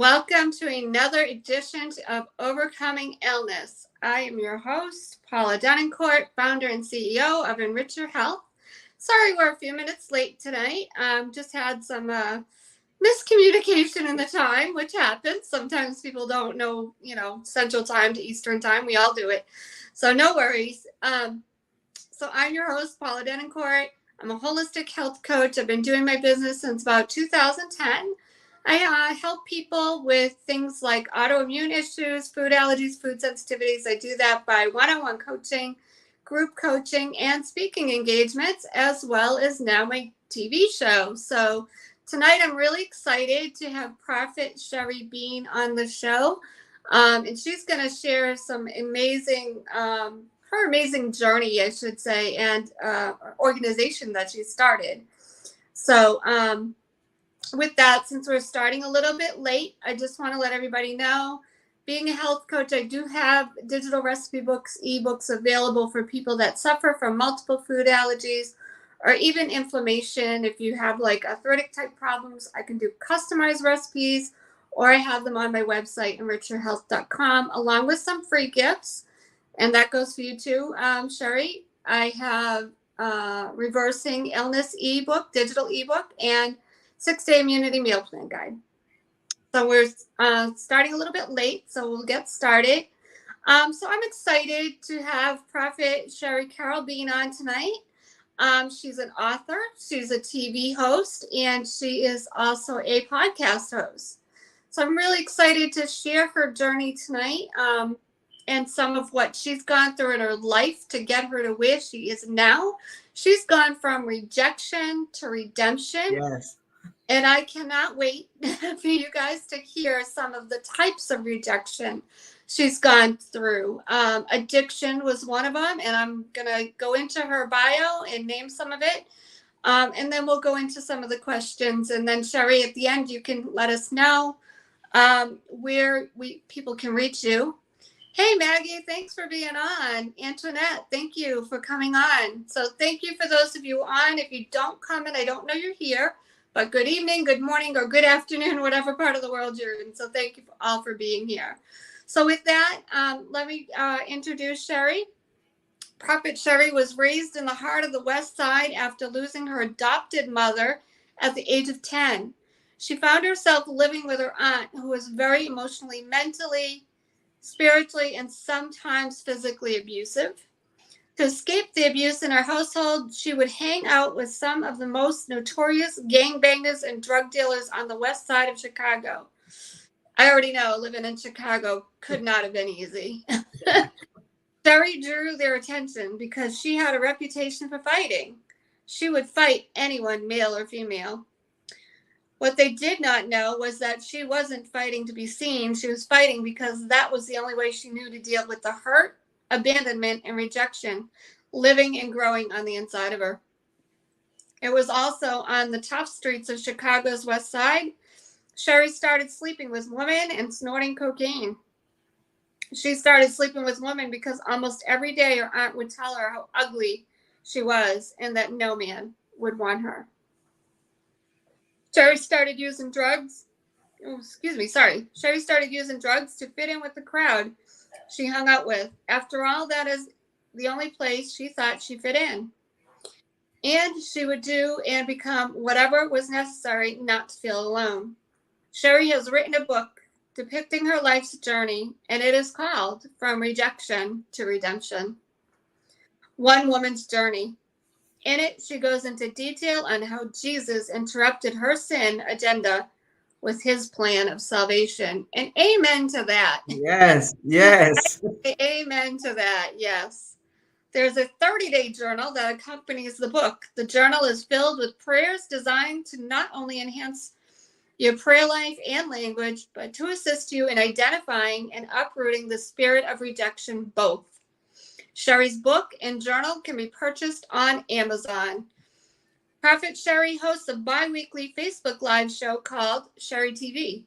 Welcome to another edition of Overcoming Illness. I am your host, Paula Denoncourt, founder and CEO of Enrich Your Health. Sorry we're a few minutes late tonight. Just had some miscommunication in the time, which happens. Sometimes people don't know, Central Time to Eastern Time. We all do it. So no worries. So I'm your host, Paula Denoncourt. I'm a holistic health coach. I've been doing my business since about 2010. I help people with things like autoimmune issues, food allergies, food sensitivities. I do that by one-on-one coaching, group coaching, and speaking engagements, as well as now my TV show. So tonight I'm really excited to have Prophet Sherry Bean on the show. And she's going to share some her amazing journey, I should say, and organization that she started. So, with that, since we're starting a little bit late, I just want to let everybody know, being a health coach, I do have digital recipe books, ebooks available for people that suffer from multiple food allergies or even inflammation. If you have like arthritic type problems, I can do customized recipes, or I have them on my website, enrichyourhealth.com, along with some free gifts. And that goes for you too, Sherry. I have Reversing Illness ebook, digital ebook, and 6-day immunity meal plan guide. So we're starting a little bit late, so we'll get started. So I'm excited to have Prophet Sherry Carol Bean on tonight. She's an author, she's a TV host, and she is also a podcast host. So I'm really excited to share her journey tonight, and some of what she's gone through in her life to get her to where she is now. She's gone from rejection to redemption. Yes. And I cannot wait for you guys to hear some of the types of rejection she's gone through. Addiction was one of them, and I'm going to go into her bio and name some of it. And then we'll go into some of the questions. And then, Sherry, at the end, you can let us know where people can reach you. Hey, Maggie, thanks for being on. Antoinette, thank you for coming on. So thank you for those of you on. If you don't comment, I don't know you're here. But good evening, good morning, or good afternoon, whatever part of the world you're in. So thank you all for being here. So with that, let me introduce Sherry. Prophet Sherry was raised in the heart of the West Side after losing her adopted mother at the age of 10. She found herself living with her aunt, who was very emotionally, mentally, spiritually, and sometimes physically abusive. To escape the abuse in her household, she would hang out with some of the most notorious gangbangers and drug dealers on the west side of Chicago. I already know living in Chicago could not have been easy. Sherry drew their attention because she had a reputation for fighting. She would fight anyone, male or female. What they did not know was that she wasn't fighting to be seen. She was fighting because that was the only way she knew to deal with the hurt, abandonment, and rejection living and growing on the inside of her. It was also on the tough streets of Chicago's West Side. Sherry started sleeping with women and snorting cocaine. She started sleeping with women because almost every day her aunt would tell her how ugly she was and that no man would want her. Sherry started using drugs. Sherry started using drugs to fit in with the crowd she hung out with. After all, that is the only place she thought she fit in. And she would do and become whatever was necessary not to feel alone. Sherry has written a book depicting her life's journey, and it is called From Rejection to Redemption: One Woman's Journey. In it, she goes into detail on how Jesus interrupted her sin agenda with his plan of salvation. And amen to that. Yes, yes. Amen to that, yes. There's a 30-day journal that accompanies the book. The journal is filled with prayers designed to not only enhance your prayer life and language, but to assist you in identifying and uprooting the spirit of rejection both. Sherry's book and journal can be purchased on Amazon. Prophet Sherry hosts a bi-weekly Facebook Live show called Sherry TV.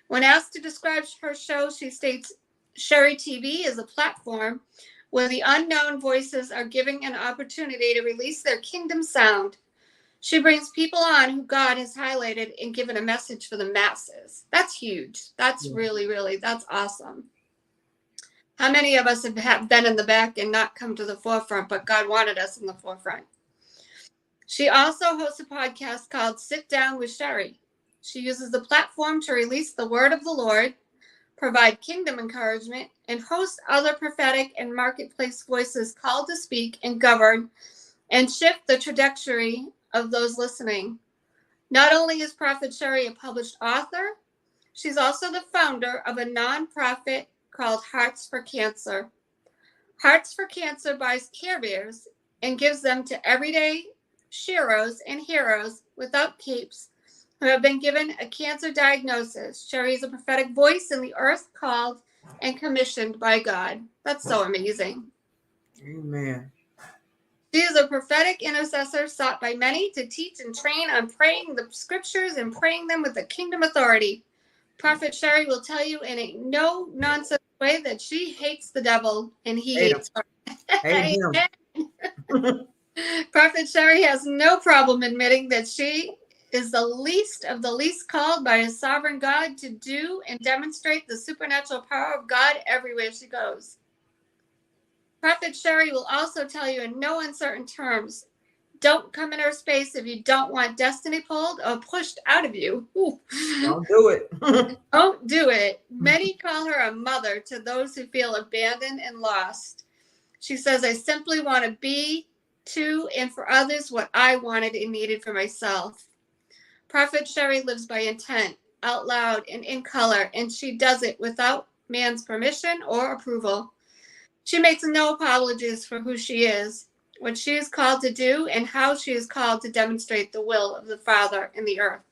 When asked to describe her show, she states, Sherry TV is a platform where the unknown voices are given an opportunity to release their kingdom sound. She brings people on who God has highlighted and given a message for the masses. That's huge. That's Yeah. really, that's awesome. How many of us have been in the back and not come to the forefront, but God wanted us in the forefront? She also hosts a podcast called Sit Down with Sherry. She uses the platform to release the word of the Lord, provide kingdom encouragement, and host other prophetic and marketplace voices called to speak and govern and shift the trajectory of those listening. Not only is Prophet Sherry a published author, she's also the founder of a nonprofit called Hearts for Cancer. Hearts for Cancer buys Care Bears and gives them to everyday sheroes and heroes without capes who have been given a cancer diagnosis. Sherry is a prophetic voice in the earth called and commissioned by God. That's so amazing. Amen. She is a prophetic intercessor sought by many to teach and train on praying the scriptures and praying them with the kingdom authority. Prophet Sherry will tell you in a no nonsense way that she hates the devil and he Hate him. hates her. Hate him. Prophet Sherry has no problem admitting that she is the least of the least called by a sovereign God to do and demonstrate the supernatural power of God everywhere she goes. Prophet Sherry will also tell you in no uncertain terms, don't come in her space if you don't want destiny pulled or pushed out of you. Don't do it. Don't do it. Many call her a mother to those who feel abandoned and lost. She says, I simply want to be to and for others what I wanted and needed for myself. Prophet Sherry lives by intent, out loud and in color, and she does it without man's permission or approval. She makes no apologies for who she is, what she is called to do, and how she is called to demonstrate the will of the Father in the earth.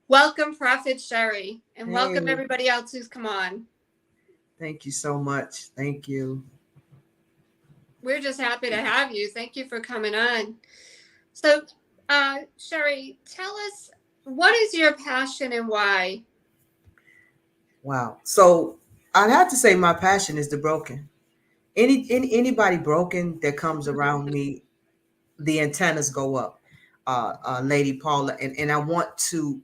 Welcome, Prophet Sherry, and welcome Hey. everybody else who's come on. Thank you so much. Thank you. We're just happy to have you. Thank you for coming on. So, Sherry, tell us, what is your passion and why? Wow. So I'd have to say my passion is the broken. Anybody broken that comes around me, the antennas go up. Lady Paula, and I want to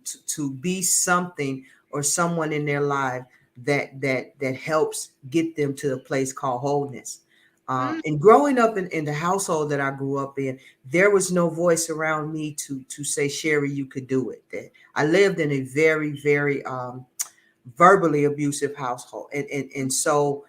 be something or someone in their life that helps get them to a place called wholeness. And growing up in the household that I grew up in, there was no voice around me to say, Sherry, you could do it. That I lived in a very verbally abusive household, and so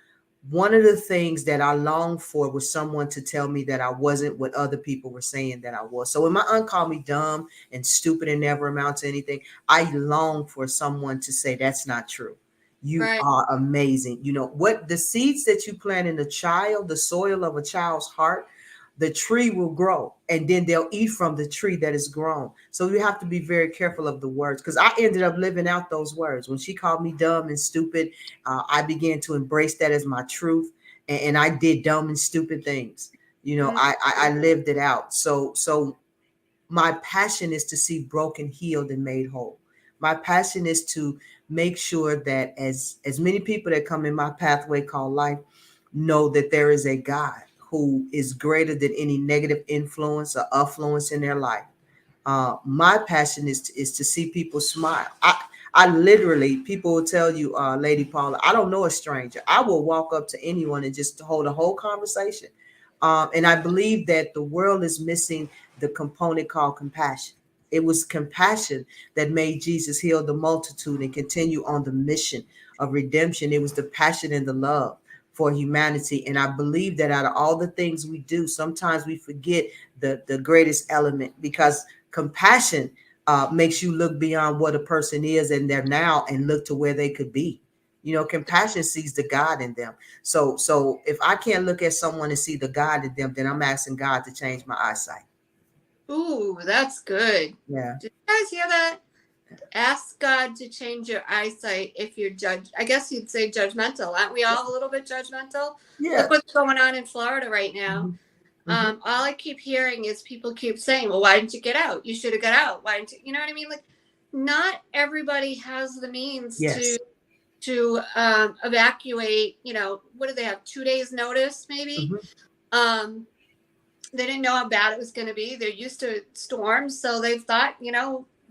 one of the things that I longed for was someone to tell me that I wasn't what other people were saying that I was. So when my aunt called me dumb and stupid and never amount to anything, I longed for someone to say that's not true. You Right. are amazing. You know what? The seeds that you plant in a child, the soil of a child's heart, the tree will grow, and then they'll eat from the tree that is grown. So you have to be very careful of the words, because I ended up living out those words. When she called me dumb and stupid, I began to embrace that as my truth, and I did dumb and stupid things. You know, I lived it out. So my passion is to see broken healed and made whole. My passion is to make sure that as many people that come in my pathway called life know that there is a God who is greater than any negative influence or affluence in their life. My passion is to see people smile. I literally, people will tell you, Lady Paula, I don't know a stranger. I will walk up to anyone and just hold a whole conversation. And I believe that the world is missing the component called compassion. It was compassion that made Jesus heal the multitude and continue on the mission of redemption. It was the passion and the love for humanity. And I believe that out of all the things we do, sometimes we forget the greatest element, because compassion makes you look beyond what a person is and they're now and look to where they could be. You know, compassion sees the God in them. So if I can't look at someone and see the God in them, then I'm asking God to change my eyesight. Ooh, that's good. Yeah. Did you guys hear that? Ask God to change your eyesight if you're judged. I guess you'd say judgmental. Aren't we all a little bit judgmental? Yeah. Look what's going on in Florida right now. All I keep hearing is people keep saying, well, why didn't you get out? You should have got out. Why didn't you? You know what I mean? Like, not everybody has the means Yes. to evacuate. You know, what do they have? 2 days notice, maybe. They didn't know how bad it was going to be. They're used to storms, so they thought,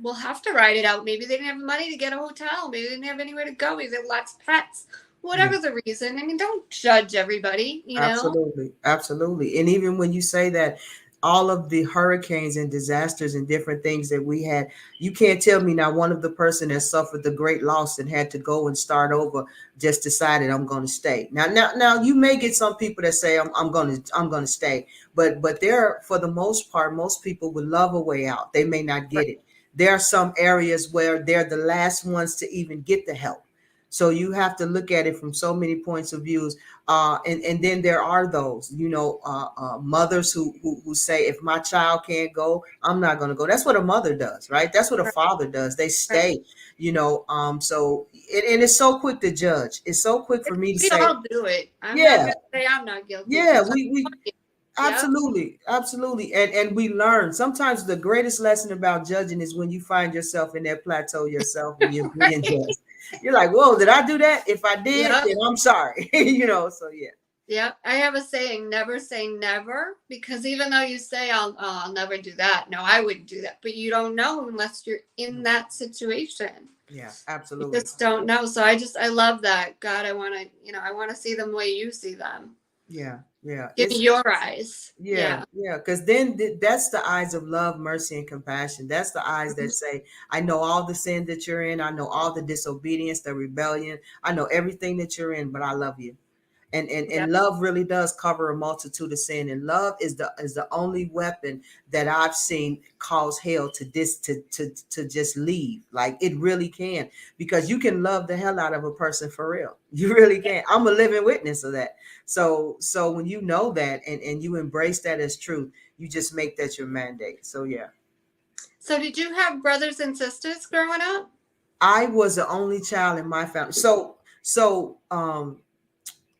we'll have to ride it out. Maybe they didn't have money to get a hotel. Maybe they didn't have anywhere to go. Maybe they had lots of pets. Yeah. Whatever the reason. I mean, don't judge everybody. Absolutely, absolutely. And even when you say that, all of the hurricanes and disasters and different things that we had, you can't tell me now one of the person that suffered the great loss and had to go and start over just decided I'm going to stay. Now, you may get some people that say I'm going to stay, but there, for the most part, most people would love a way out. They may not get it. There are some areas where they're the last ones to even get the help. So you have to look at it from so many points of views. And then there are those, mothers who say, if my child can't go, I'm not going to go. That's what a mother does, right? That's what a Right. father does. They Right. stay, so and it's so quick to judge. It's so quick for me to We say, all do it. I'm not yeah, going to say I'm not guilty yeah, because we I'm Yep. absolutely, absolutely. And we learn. Sometimes the greatest lesson about judging is when you find yourself in that plateau yourself and you're being Right. judged. You're like, whoa, did I do that? If I did, Yep. then I'm sorry. So yeah. Yep. I have a saying, never say never, because even though you say I'll never do that, no, I wouldn't do that, but you don't know unless you're in that situation. Yeah, You absolutely. just don't know. So I love that. God, I want to see them the way you see them. Yeah, yeah. Give me your eyes. Yeah, Yeah. yeah. Because then that's the eyes of love, mercy, and compassion. That's the eyes that say, I know all the sin that you're in. I know all the disobedience, the rebellion. I know everything that you're in, but I love you. And Yep. love really does cover a multitude of sin, and love is the only weapon that I've seen cause hell to just leave. Like, it really can, because you can love the hell out of a person for real. You really can. I'm a living witness of that. So when you know that, and you embrace that as truth, you just make that your mandate. So yeah. So did you have brothers and sisters growing up? I was the only child in my family. So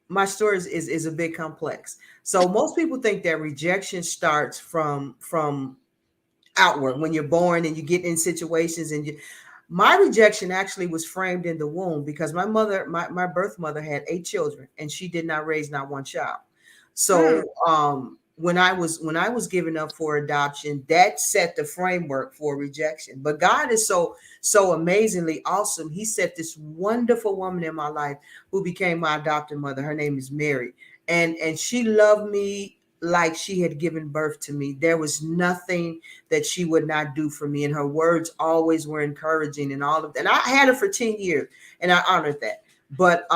my story is a bit complex. So most people think that rejection starts from outward when you're born and you get in situations, my rejection actually was framed in the womb, because my birth mother had 8 children and she did not raise not one child. Hmm. So when I was given up for adoption, that set the framework for rejection. But God is so amazingly awesome. He set this wonderful woman in my life who became my adopted mother. Her name is Mary. And she loved me like she had given birth to me. There was nothing that she would not do for me. And her words always were encouraging and all of that. And I had her for 10 years and I honored that. But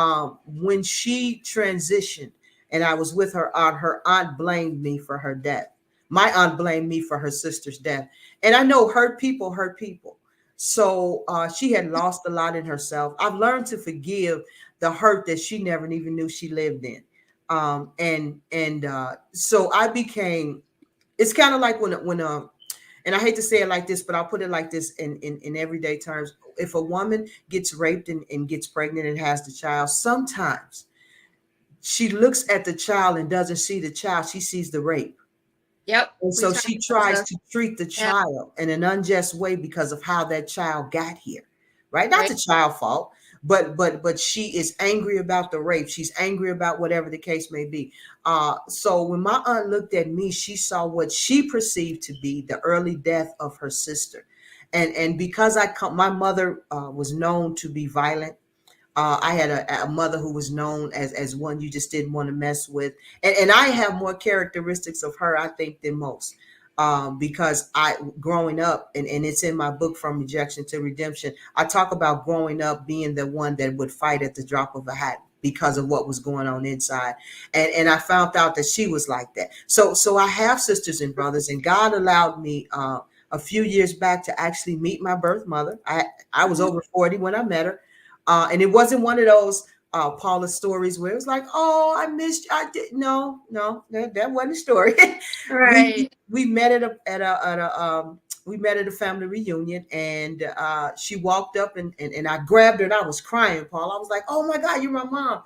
when she transitioned and I was with her aunt blamed me for her death. My aunt blamed me for her sister's death. And I know hurt people hurt people. So she had lost a lot in herself. I've learned to forgive the hurt that she never even knew she lived in. So I became, it's kind of like when and I hate to say it like this, but I'll put it like this in everyday terms. If a woman gets raped and gets pregnant and has the child, sometimes she looks at the child and doesn't see the child, she sees the rape. Yep. And We so talked she about tries this. to treat the Yeah. child in an unjust way because of how that child got here. Right? Not Right. the child fault, but she is angry about the rape. She's angry about whatever the case may be. So when my aunt looked at me, she saw what she perceived to be the early death of her sister. And because my mother was known to be violent. I had a mother who was known as one you just didn't want to mess with, and I have more characteristics of her, I think, than most, because I growing up, and it's in my book, From Rejection to Redemption. I talk about growing up being the one that would fight at the drop of a hat because of what was going on inside, and I found out that she was like that. So I have sisters and brothers, and God allowed me. A few years back to actually meet my birth mother. I was over 40 when I met her. And it wasn't one of those Paula stories where it was like, oh, I missed you. I did no, that wasn't a story. we Right. we met we met at a family reunion, and she walked up, and I grabbed her and I was crying, Paul. I was like, oh my God, you're my mom.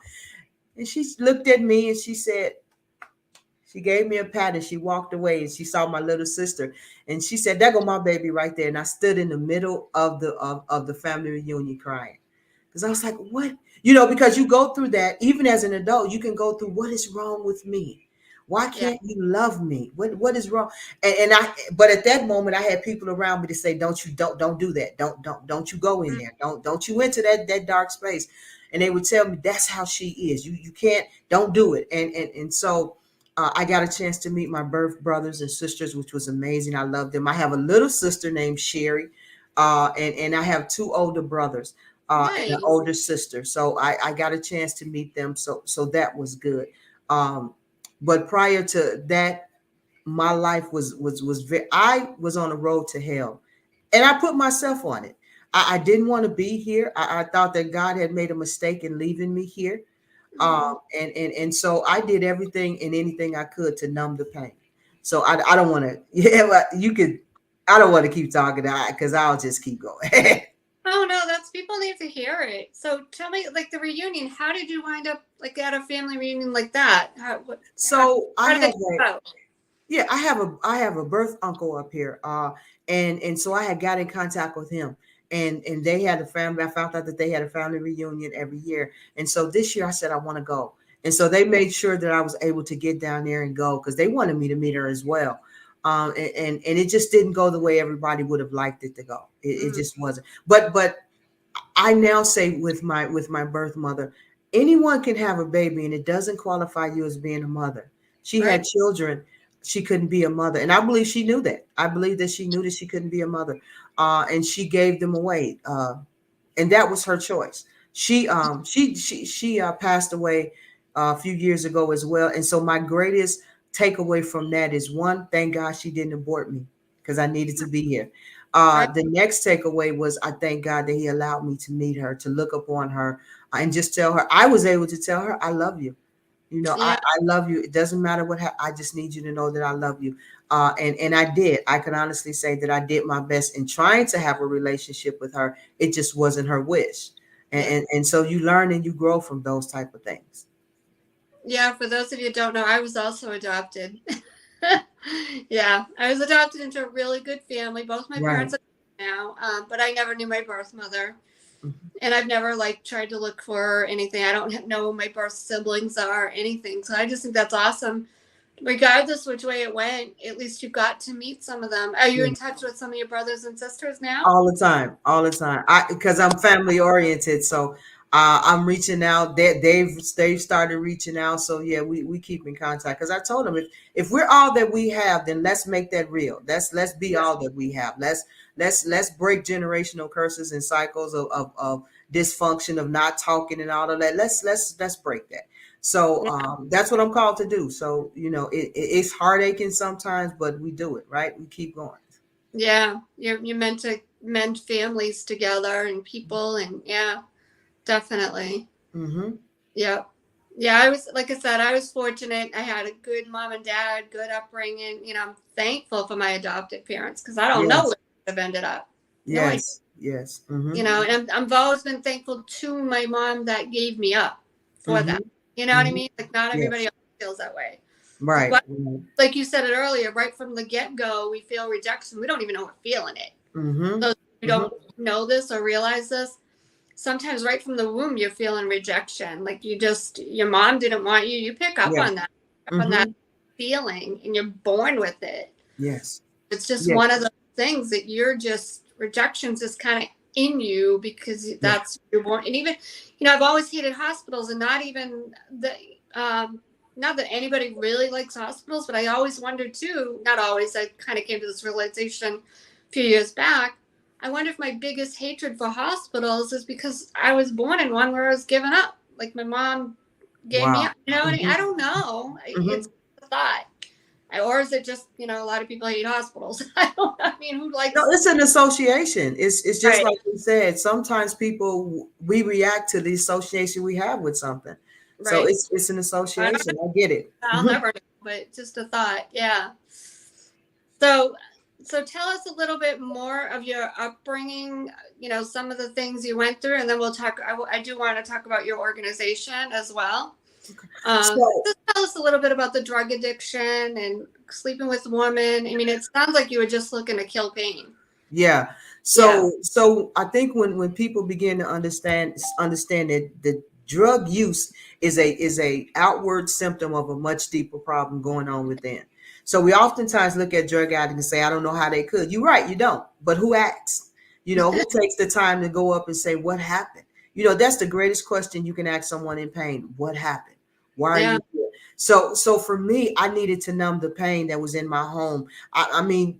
And she looked at me and she gave me a pat and she walked away, and she saw my little sister and she said, there go my baby right there. And I stood in the middle of the family reunion crying. Because I was like, what? Because you go through that, even as an adult, you can go through, what is wrong with me? Why Yeah. can't you love me? What is wrong? But at that moment I had people around me to say, don't do that. Don't you go in Mm. there. Don't you enter that dark space. And they would tell me that's how she is. You can't, don't do it. And so I got a chance to meet my birth brothers and sisters, which was amazing. I love them. I have a little sister named Sherry, and I have two older brothers, and an Nice. older sister. So I got a chance to meet them. So that was good. Um, but prior to that, my life was very, I was on a road to hell, and I put myself on it. I didn't want to be here. I thought that God had made a mistake in leaving me here. Mm. And so I did everything and anything I could to numb the pain. So I don't want to, yeah, but you could, I don't want to keep talking because I'll just keep going. Oh no, that's people need to hear it. So tell me, like the reunion, how did you wind up like at a family reunion like that? So I How did have it a, go? yeah, I have a birth uncle up here. And so I had got in contact with him. And they had a family. I found out that they had a family reunion every year. And so this year I said I want to go. And so they made sure that I was able to get down there and go because they wanted me to meet her as well. And it just didn't go the way everybody would have liked it to go. It Mm. just wasn't. But I now say with my birth mother, anyone can have a baby, and it doesn't qualify you as being a mother. She Right. had children, she couldn't be a mother, and I believe she knew that. I believe that she knew that she couldn't be a mother, and she gave them away, and that was her choice. She passed away a few years ago as well, and so my greatest takeaway from that is one, thank God she didn't abort me because I needed to be here. Right. The next takeaway was I thank God that He allowed me to meet her, to look upon her, and just tell her. I was able to tell her, I love you. You know, Yeah. I love you. It doesn't matter what I just need you to know that I love you. And I did. I can honestly say that I did my best in trying to have a relationship with her. It just wasn't her wish. And, Yeah. and so you learn and you grow from those type of things. Yeah. For those of you who don't know, I was also adopted. Yeah, I was adopted into a really good family. Both my Right. parents are now, but I never knew my birth mother, Mhm. and I've never like tried to look for her or anything. I don't know who my birth siblings are or anything. So I just think that's awesome. Regardless which way it went, at least you got to meet some of them. Are you Yeah. in touch with some of your brothers and sisters now? All the time, all the time. I because I'm family oriented, so I'm reaching out. They've started reaching out. So yeah, we keep in contact. Because I told them if we're all that we have, then let's make that real. Let's be Yeah. all that we have. Let's break generational curses and cycles of dysfunction, of not talking and all of that. Let's break that. So Yeah. that's what I'm called to do. So it's heartaching sometimes, but we do it right. We keep going. Yeah. You're meant to mend families together and people, and yeah, definitely. Mm-hmm. Yep. Yeah, I was like I said, I was fortunate. I had a good mom and dad, good upbringing. I'm thankful for my adopted parents because I don't know where Yes. I would have ended up. No idea. Yes. Yes. Mm-hmm. And I've always been thankful to my mom that gave me up for Mm-hmm. that. You know what I Mm-hmm. mean? Like not everybody Yes. else feels that way. Like Right. what, like you said it earlier, right from the get go, we feel rejection. We don't even know we're feeling it. Mm-hmm. So we Mm-hmm. don't know this or realize this. Sometimes right from the womb you're feeling rejection, like your mom didn't want you. You pick up Yes. on that Mm-hmm. feeling, and you're born with it. Yes. It's just Yes. one of those things that you're just rejection's just kind of in you because Yeah. that's you're born. And even I've always hated hospitals, and not even the not that anybody really likes hospitals, but I always wondered too, not always, I kind of came to this realization a few years back. I wonder if my biggest hatred for hospitals is because I was born in one where I was given up. Like my mom gave me Wow. up. You know, and I Mm-hmm. don't know. Mm-hmm. It's a thought. Or is it just, a lot of people hate hospitals? I don't, I mean, who No, likes, it's an association. It's just right, like you said. Sometimes people we react to the association we have with something. So right. it's an I don't know. association. I get it. I'll Mhm. never know, but just a thought. Yeah. So, so tell us a little bit more of your upbringing, some of the things you went through, and then we'll talk. I do want to talk about your organization as well. So Just tell us a little bit about the drug addiction and sleeping with women. I mean, it sounds like you were just looking to kill pain. yeah. Yeah. So I think when people begin to understand that Drug use is a outward symptom of a much deeper problem going on within. So we oftentimes look at drug addicts and say, I don't know how they could. You're right, you don't. But who acts? Who takes the time to go up and say, what happened? That's the greatest question you can ask someone in pain. What happened? Why are Yeah. you here? So for me, I needed to numb the pain that was in my home. I mean,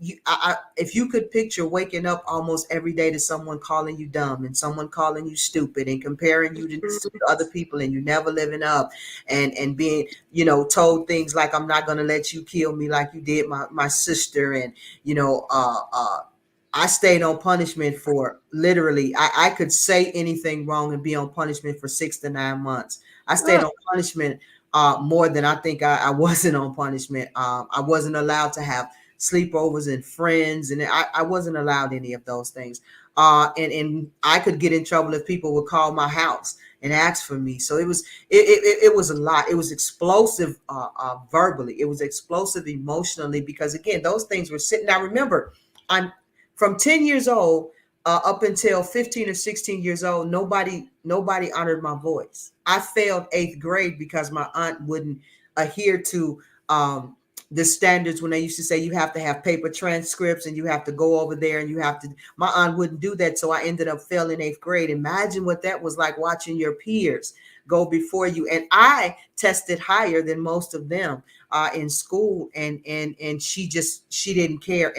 if you could picture waking up almost every day to someone calling you dumb and someone calling you stupid and comparing you to Mhm. other people, and you never living up, and being told things like, I'm not going to let you kill me like you did my sister. And you know I stayed on punishment for literally, I could say anything wrong and be on punishment for 6 to 9 months. I stayed Oh, on punishment more than I think I wasn't on punishment. I wasn't allowed to have sleepovers and friends, and I wasn't allowed any of those things. And I could get in trouble if people would call my house and ask for me. So it was a lot. It was explosive verbally. It was explosive emotionally, because again, those things were sitting. Now remember, I'm from 10 years old up until 15 or 16 years old. Nobody honored my voice. I failed 8th grade because my aunt wouldn't adhere to the standards when they used to say you have to have paper transcripts and you have to go over there and you have to. My aunt wouldn't do that, so I ended up failing 8th grade. Imagine what that was like, watching your peers go before you. And I tested higher than most of them in school, and she didn't care.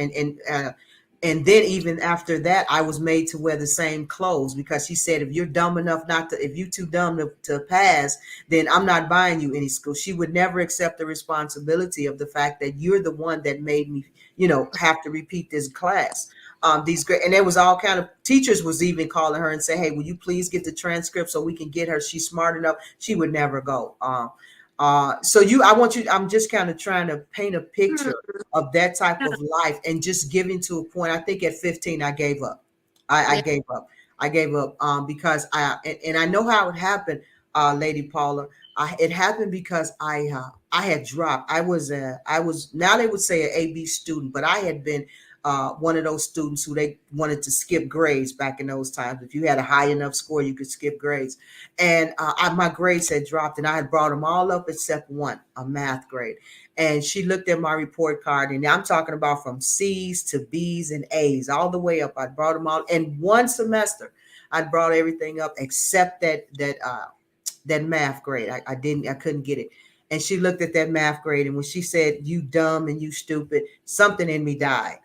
And then even after that, I was made to wear the same clothes, because she said, if you're dumb enough not to, if you're too dumb to pass, then I'm not buying you any school. She would never accept the responsibility of the fact that you're the one that made me, have to repeat this class. These great, and there was all kind of teachers was even calling her and say, hey, will you please get the transcript so we can get her? She's smart enough. She would never go. I'm just kind of trying to paint a picture hmm. of that type Yeah. of life, and just giving to a point. I think at 15 I gave up. I Yeah. gave up. I gave up because and I know how it happened, Lady Paula. It happened because I had dropped. I was now they would say an AB student, but I had been one of those students who they wanted to skip grades back in those times. If you had a high enough score, you could skip grades. And my grades had dropped, and I had brought them all up except one, a math grade. And she looked at my report card, and I'm talking about from C's to B's and A's all the way up. I brought them all in one semester. I brought everything up except that math grade. I couldn't get it. And she looked at that math grade, and when she said, you dumb and you stupid, something in me died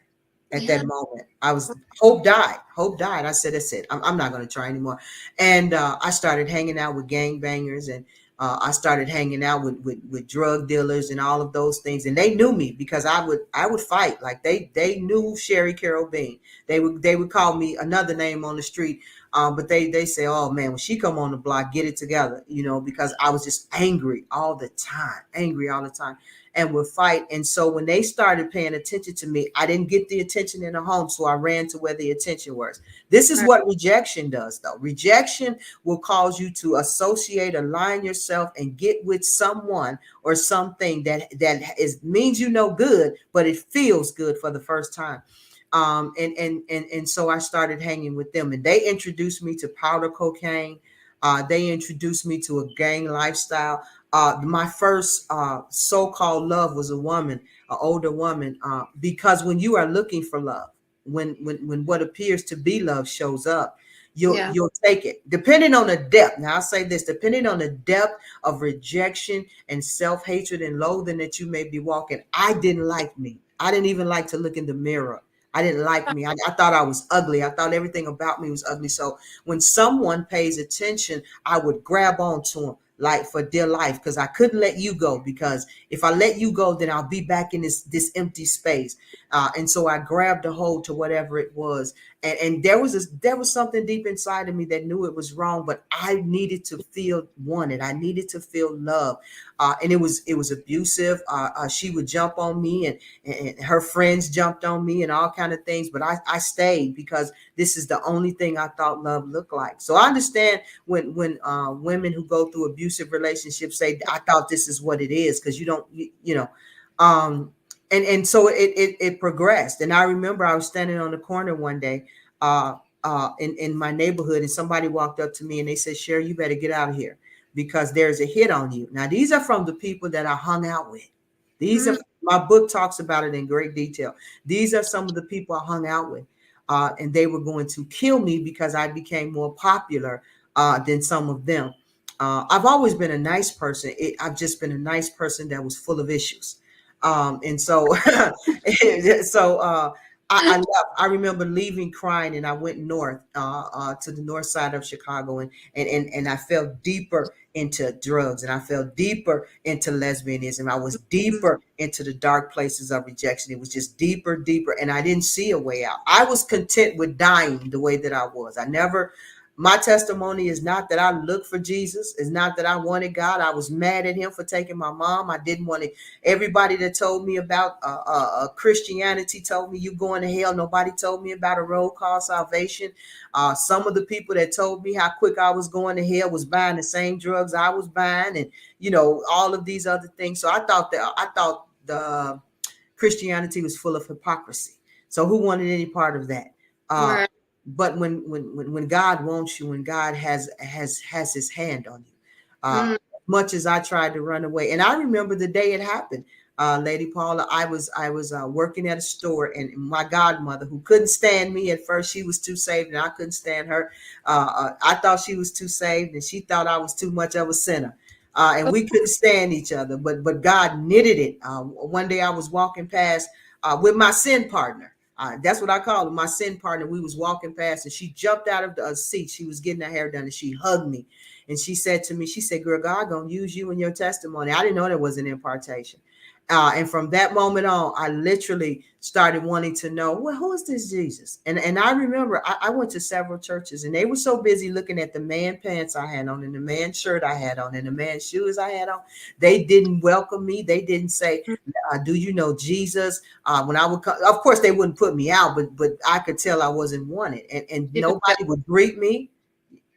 at Yeah. that moment. I was hope died. Hope died. I said, that's it. I'm not going to try anymore. And I started hanging out with gangbangers, and I started hanging out with drug dealers and all of those things. And they knew me because I would fight. Like they knew Sherry Carol Bean. They would call me another name on the street. But they say, oh man, when she come on the block, get it together, because I was just angry all the time, and would fight. And so when they started paying attention to me, I didn't get the attention in the home, so I ran to where the attention was. This is Right. what rejection does, though. Rejection will cause you to associate, align yourself, and get with someone or something that is means good, but it feels good for the first time. And so I started hanging with them, and they introduced me to powder cocaine. They introduced me to a gang lifestyle. My first so-called love was a woman, an older woman, because when you are looking for love, when what appears to be love shows up, you'll Yeah. you'll take it, depending on the depth. Now I'll say this: depending on the depth of rejection and self-hatred and loathing that you may be walking. I didn't like me. I didn't even like to look in the mirror. I didn't like me. I thought I was ugly. I thought everything about me was ugly. So when someone pays attention, I would grab onto them like for dear life, because I couldn't let you go, because if I let you go, then I'll be back in this empty space. And so I grabbed a hold to whatever it was, and there was something deep inside of me that knew it was wrong, but I needed to feel wanted. I needed to feel love, and it was abusive. She would jump on me, and her friends jumped on me, and all kind of things. But I stayed because this is the only thing I thought love looked like. So I understand when women who go through abusive relationships say, I thought this is what it is, because you don't you know um and so it progressed. And I remember I was standing on the corner one day in my neighborhood, and somebody walked up to me and they said, Sherry, you better get out of here. because there's a hit on you. Now, these are from the people that I hung out with. These are, Mm. my book talks about it in great detail. These are some of the people I hung out with. And they were going to kill me because I became more popular than some of them. I've always been a nice person. I've just been a nice person that was full of issues. And so, so I left. I remember leaving crying, and I went north to the north side of Chicago, and I fell deeper into drugs, and I fell deeper into lesbianism. I was deeper into the dark places of rejection. It was just deeper, deeper, and I didn't see a way out. I was content with dying the way that I was. I never. My testimony is not that I looked for Jesus. It's not that I wanted God. I was mad at him for taking my mom. I didn't want to. Everybody that told me about Christianity told me you going to hell. Nobody told me about a road called salvation. Some of the people that told me how quick I was going to hell was buying the same drugs I was buying, and all of these other things. So I thought the Christianity was full of hypocrisy. So who wanted any part of that? Uh, Right. but when God wants you, when God has His hand on you, Mm. much as I tried to run away, and I remember the day it happened, Lady Paula. I was working at a store, and my godmother, who couldn't stand me at first, she was too saved, and I couldn't stand her. I thought she was too saved, and she thought I was too much of a sinner. And we couldn't stand each other, but God knitted it. One day I was walking past with my sin partner. That's what I call her, my sin partner. We was walking past, and she jumped out of the seat. She was getting her hair done, and she hugged me, and she said to me, she said, "Girl, God gonna use you in your testimony." I didn't know there was an impartation. And from that moment on, I literally started wanting to know, well, who is this Jesus? And I remember I went to several churches, and they were so busy looking at the man pants I had on, and the man shirt I had on, and the man shoes I had on. They didn't welcome me. They didn't say, "Do you know Jesus?" When I would come, of course, they wouldn't put me out, but I could tell I wasn't wanted, and You could tell. nobody would greet me.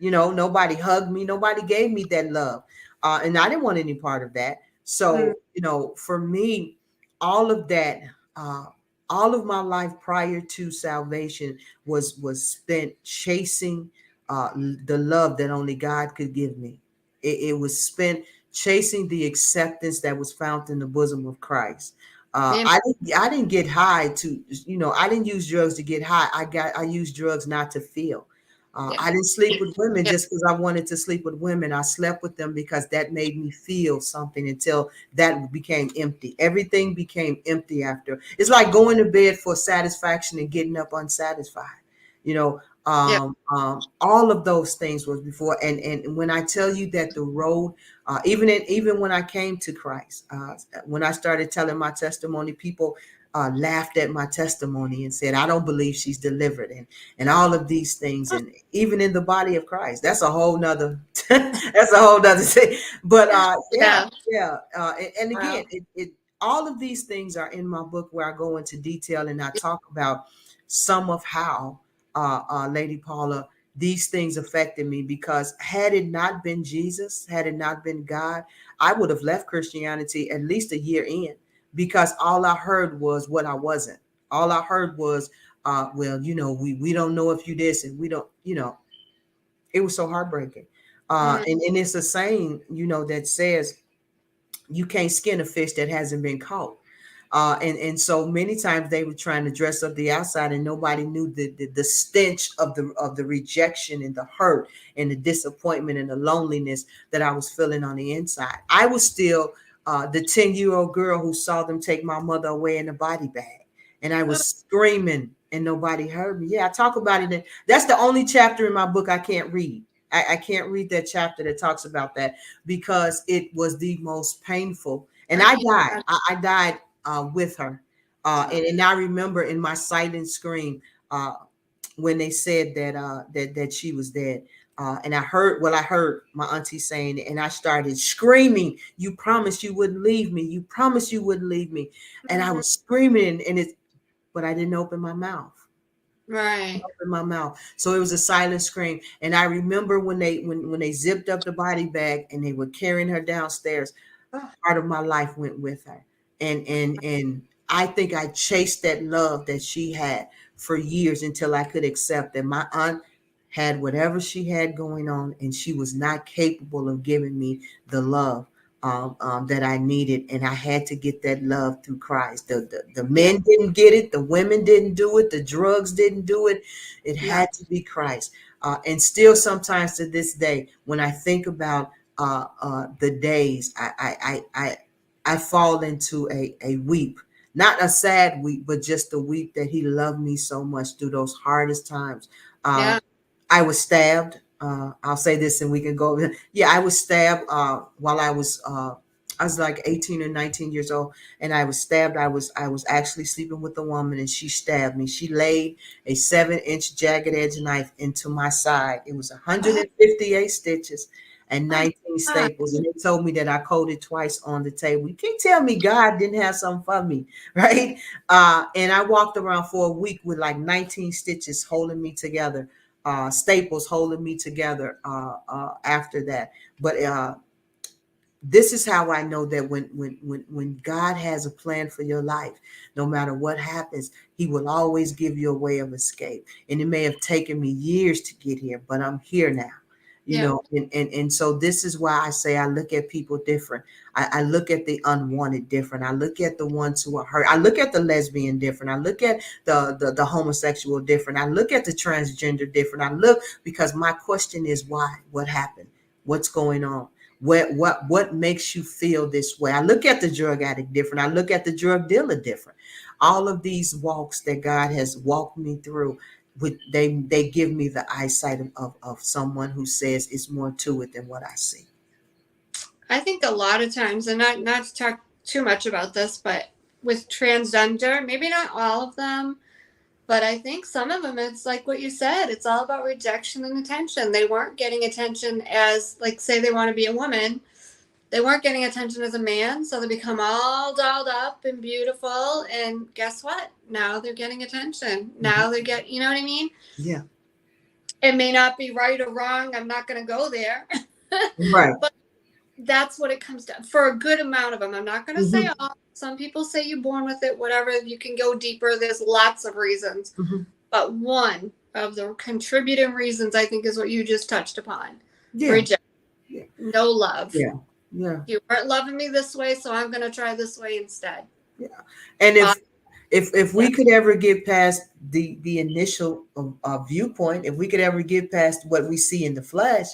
Nobody hugged me. Nobody gave me that love. And I didn't want any part of that. Mm. So, for me, all of that, uh, all of my life prior to salvation was spent chasing the love that only God could give me. It was spent chasing the acceptance that was found in the bosom of Christ. Amen. I didn't get high I didn't use drugs to get high. I used drugs not to feel. Yeah. I didn't sleep with women Yeah. just because I wanted to sleep with women. I slept with them because that made me feel something until that became empty. Everything became empty after. It's like going to bed for satisfaction and getting up unsatisfied. You know, Yeah. all of those things was before. And when I tell you that the road, even when I came to Christ, when I started telling my testimony, people laughed at my testimony and said, "I don't believe she's delivered," and all of these things. And even in the body of Christ, that's a whole nother that's a whole nother thing. But yeah, Yeah. yeah. And again, Wow. it all of these things are in my book, where I go into detail and I talk about some of how Lady Paula, these things affected me, because had it not been Jesus, had it not been God, I would have left Christianity at least a year in, because all I heard was what I wasn't. All I heard was, well, we don't know if you this, and we don't, it was so heartbreaking. Mm. And it's a saying, that says you can't skin a fish that hasn't been caught. And so many times they were trying to dress up the outside, and nobody knew the stench of the rejection and the hurt and the disappointment and the loneliness that I was feeling on the inside. I was still the 10-year-old girl who saw them take my mother away in a body bag, and I was screaming and nobody heard me. Yeah, I talk about it. That's the only chapter in my book I can't read. I can't read that chapter that talks about that, because it was the most painful. And I I can't died. imagine. I died with her. And I remember in my silent scream, when they said that she was dead. And I heard my auntie saying it, and I started screaming, "You promised you wouldn't leave me. You promised you wouldn't leave me." And I Mm. was screaming, but I didn't open my mouth. Right. Open my mouth. So it was a silent scream. And I remember when they zipped up the body bag and they were carrying her downstairs, Oh, part of my life went with her. And I think I chased that love that she had for years, until I could accept that my aunt had whatever she had going on, and she was not capable of giving me the love that I needed, and I had to get that love through Christ. The Yeah. men didn't get it, the women didn't do it, the drugs didn't do it. It No. had to be Christ. And still, sometimes to this day, when I think about the days, I fall into a weep, not a sad weep, but just a weep that He loved me so much through those hardest times. Yeah. I was stabbed. I'll say this and we can go. Yeah, I was stabbed while I was like 18 or 19 years old, and I was stabbed. I was actually sleeping with a woman, and she stabbed me. She laid a 7-inch jagged edge knife into my side. It was Oh, 158 stitches and oh 19 my staples, and they told me that I coded twice on the table. You can't tell me God didn't have something for me, right? And I walked around for a week with like 19 stitches holding me together, staples holding me together after that. But this is how I know that when God has a plan for your life, no matter what happens, He will always give you a way of escape. And it may have taken me years to get here, but I'm here now. You Yeah. know, and so this is why I say I look at people different. I look at the unwanted different. I look at the ones who are hurt. I look at the lesbian different. I look at the homosexual different. I look at the transgender different. I look because my question is why? What happened? What's going on? What makes you feel this way? I look at the drug addict different. I look at the drug dealer different. All of these walks that God has walked me through, with they give me the eyesight of someone who says it's more to it than what I see. I think a lot of times, and not to talk too much about this, but with transgender, maybe not all of them, but I think some of them, it's like what you said, it's all about rejection and attention. They weren't getting attention as, like, say they want to be a woman. They weren't getting attention as a man, so they become all dolled up and beautiful. And guess what? Now they're getting attention. Mhm. Now they get, you know what I mean? Yeah. It may not be right or wrong. I'm not going to go there. Right. But that's what it comes down for a good amount of them. I'm not going to say Hmm. all. Some people say you're born with it, whatever. You can go deeper. There's lots of reasons. Hmm. But one of the contributing reasons, I think, is what you just touched upon: Yeah. rejection, Yeah. no love. Yeah. Yeah. You weren't loving me this way, so I'm going to try this way instead. Yeah. And Uh, if yeah, we could ever get past the initial viewpoint, if we could ever get past what we see in the flesh,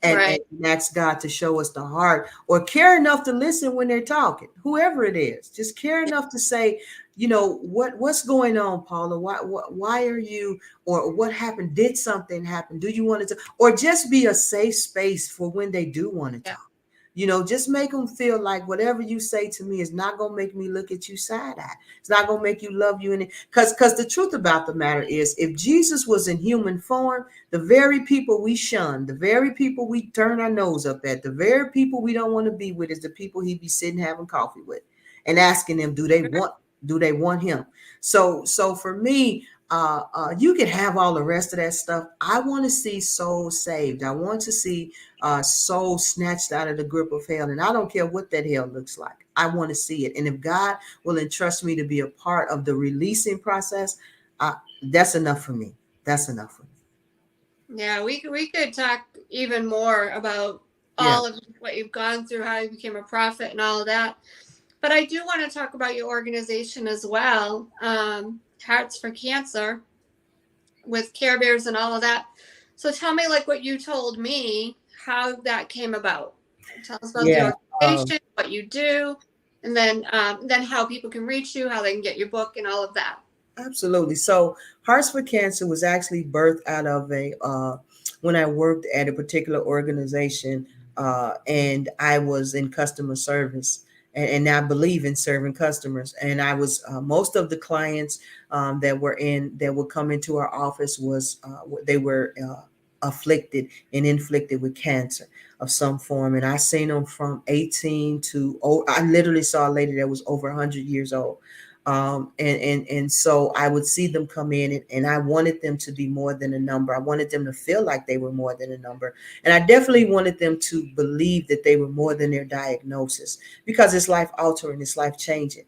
and right. ask God to show us the heart, or care enough to listen when they're talking, whoever it is, just care enough to say, what's going on, Paula? Why are you, or what happened? Did something happen? Do you want to, or just be a safe space for when they do want to Yeah, talk? Just make them feel like whatever you say to me is not going to make me look at you side eye. It's not going to make you love you. Because the truth about the matter is, if Jesus was in human form, the very people we shun, the very people we turn our nose up at, the very people we don't want to be with is the people he'd be sitting having coffee with and asking them, do they want him? So for me, you can have all the rest of that stuff. I want to see souls saved. I want to see soul snatched out of the grip of hell. And I don't care what that hell looks like. I want to see it. And if God will entrust me to be a part of the releasing process, uh, that's enough for me. That's enough for me. yeah. We could talk even more about Yeah. all of what you've gone through, how you became a prophet, and all of that. But I do want to talk about your organization as well, Hearts for Cancer, with Care Bears and all of that. So tell me, like what you told me, how that came about. Tell us about the Yeah. organization, what you do, and then how people can reach you, how they can get your book, and all of that. Absolutely. So, Hearts for Cancer was actually birthed out of when I worked at a particular organization, and I was in customer service, and I believe in serving customers. And I was most of the clients that would come into our office was they were afflicted and inflicted with cancer of some form. And I seen them from 18 to, oh, I literally saw a lady that was over 100 years old. And so I would see them come in, and I wanted them to be more than a number. I wanted them to feel like they were more than a number. And I definitely wanted them to believe that they were more than their diagnosis, because it's life altering, it's life changing.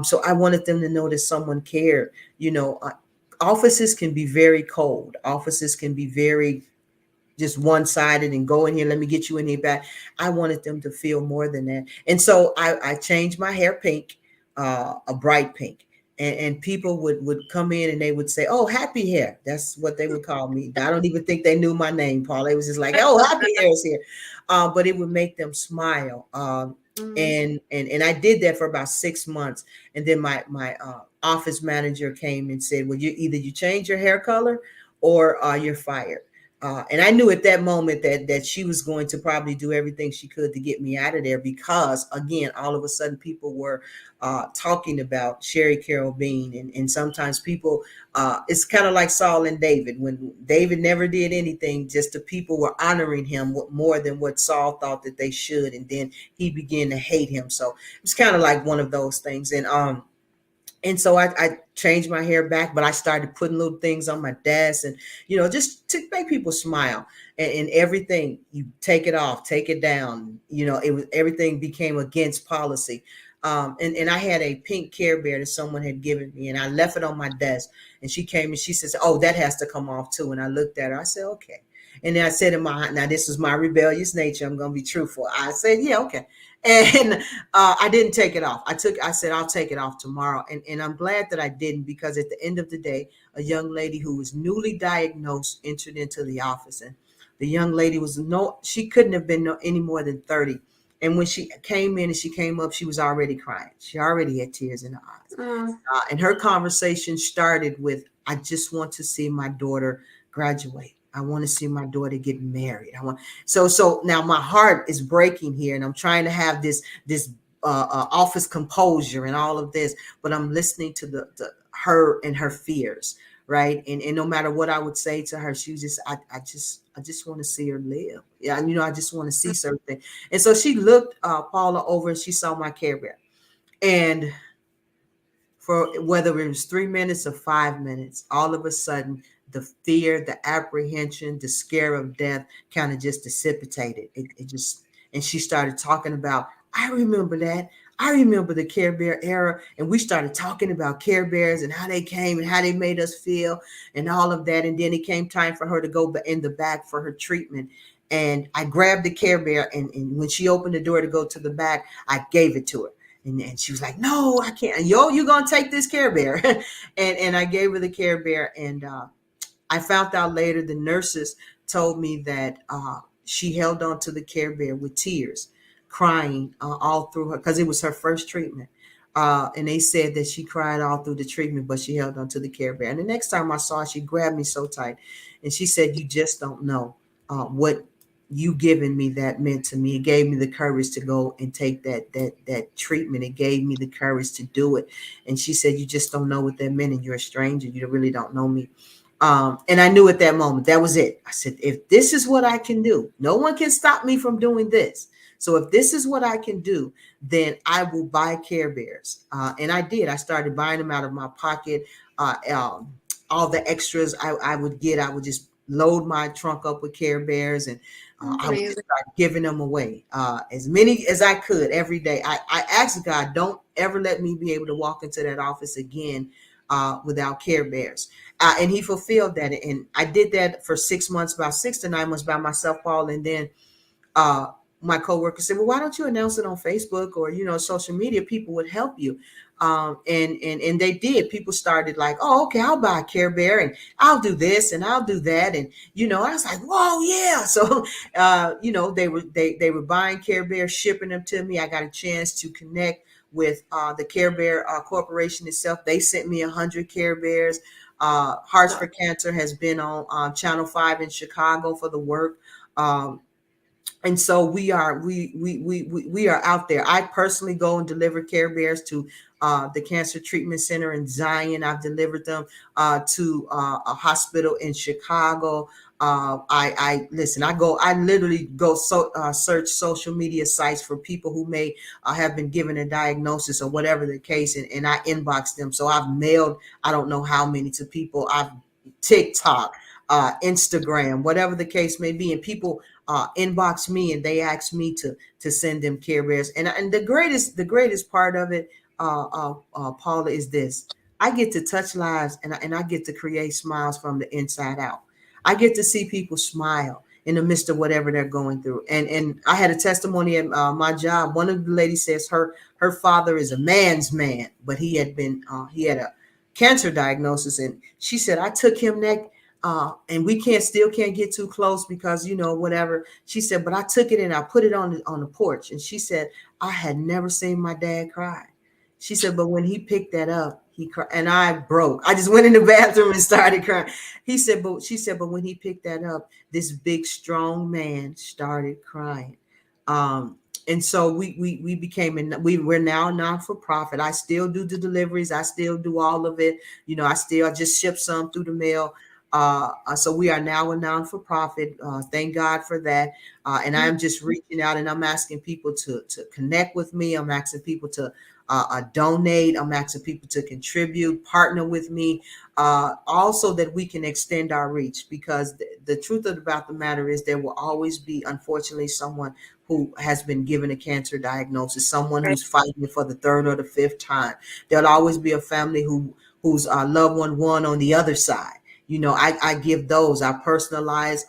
So I wanted them to know that someone cared. offices can be very cold. Offices can be very just one-sided and go in here, let me get you in here back. I wanted them to feel more than that. And so I changed my hair pink, a bright pink. And people would come in and they would say, "Oh, happy hair." That's what they would call me. I don't even think they knew my name, Paula. It was just like, "Oh, happy hair is here," but it would make them smile. Mhm. And I did that for about 6 months, and then my office manager came and said, "Well, you change your hair color, or you're fired." And I knew at that moment that she was going to probably do everything she could to get me out of there, because again, all of a sudden people were talking about Sherry Carol Bean, and sometimes people, it's kind of like Saul and David. When David never did anything, just the people were honoring him more than what Saul thought that they should, and then he began to hate him. So it's kind of like one of those things. And so I changed my hair back, but I started putting little things on my desk, and just to make people smile, and everything. You take it off, take it down. It was, everything became against policy. And I had a pink Care Bear that someone had given me, and I left it on my desk. And she came and she says, "Oh, that has to come off too." And I looked at her. I said, "Okay." And then I said in my, now this is my rebellious nature, I'm gonna be truthful. I said, "Yeah, okay." And I didn't take it off. I said, "I'll take it off tomorrow." And I'm glad that I didn't, because at the end of the day, a young lady who was newly diagnosed entered into the office. And the young lady was she couldn't have been any more than 30. And when she came in and she came up, she was already crying. She already had tears in her eyes. Oh, And her conversation started with, "I just want to see my daughter graduate. I want to see my daughter get married. I want." So now my heart is breaking here, and I'm trying to have this office composure and all of this, but I'm listening to the her and her fears, right? And no matter what I would say to her, she was just, I just want to see her live. Yeah, and I just want to see something. And so she looked Paula over, and she saw my Care Bear, and for whether it was 3 minutes or 5 minutes, all of a sudden the fear, the apprehension, the scare of death kind of just dissipated. It just, and she started talking about, "I remember that. I remember the Care Bear era." And we started talking about Care Bears and how they came and how they made us feel and all of that. And then it came time for her to go in the back for her treatment. And I grabbed the Care Bear, and when she opened the door to go to the back, I gave it to her. And she was like, "No, I can't." "Yo, you're gonna take this Care Bear." And I gave her the Care Bear. And I found out later, the nurses told me that she held on to the Care Bear with tears, crying all through her, because it was her first treatment. And they said that she cried all through the treatment, but she held on to the Care Bear. And the next time I saw her, she grabbed me so tight, and she said, "You just don't know what you giving me that meant to me. It gave me the courage to go and take that treatment. It gave me the courage to do it." And she said, "You just don't know what that meant, and you're a stranger. You really don't know me." And I knew at that moment that was it. I said, "If this is what I can do, no one can stop me from doing this. So if this is what I can do, then I will buy Care Bears." And I did. I started buying them out of my pocket. All the extras I would get, I would just load my trunk up with Care Bears, and that's I would just amazing. start giving them away, as many as I could every day. I asked God, "Don't ever let me be able to walk into that office again without Care Bears." And He fulfilled that. And I did that for 6 months, about 6 to 9 months by myself, Paul. And then uh, my coworker said, "Well, why don't you announce it on Facebook or social media? People would help you." And they did. People started like, "Oh, okay, I'll buy a Care Bear, and I'll do this and I'll do that." And I was like, "Whoa, yeah!" So they were buying Care Bears, shipping them to me. I got a chance to connect with the Care Bear Corporation itself. They sent me 100 Care Bears. Hearts for Cancer has been on Channel 5 in Chicago for the work. And so we are out there. I personally go and deliver Care Bears to the Cancer Treatment Center in Zion. I've delivered them to a hospital in Chicago. I listen. I literally go search social media sites for people who may have been given a diagnosis or whatever the case, and I inbox them. So I've mailed, I don't know how many to people. I've TikTok, Instagram, whatever the case may be, and people inbox me and they ask me to send them Care Bears. And the greatest part of it, Paula, is this: I get to touch lives, and I get to create smiles from the inside out. I get to see people smile in the midst of whatever they're going through. And I had a testimony at my job. One of the ladies says her father is a man's man, but he had a cancer diagnosis, and she said I took him that. And we can't get too close because whatever. She said, but I took it and I put it on the porch. And she said, I had never seen my dad cry. She said, but when he picked that up, he cried, and I broke. I just went in the bathroom and started crying. She said, but when he picked that up, this big, strong man started crying. And so we're now a non-for-profit. I still do the deliveries. I still do all of it. I just ship some through the mail. So we are now a non-for-profit. Thank God for that. And I'm just reaching out, and I'm asking people to connect with me. I'm asking people to donate. I'm asking people to contribute, partner with me, also that we can extend our reach, because the truth about the matter is there will always be, unfortunately, someone who has been given a cancer diagnosis, someone who's fighting for the third or the fifth time. There'll always be a family whose loved one won on the other side. I give those. I personalize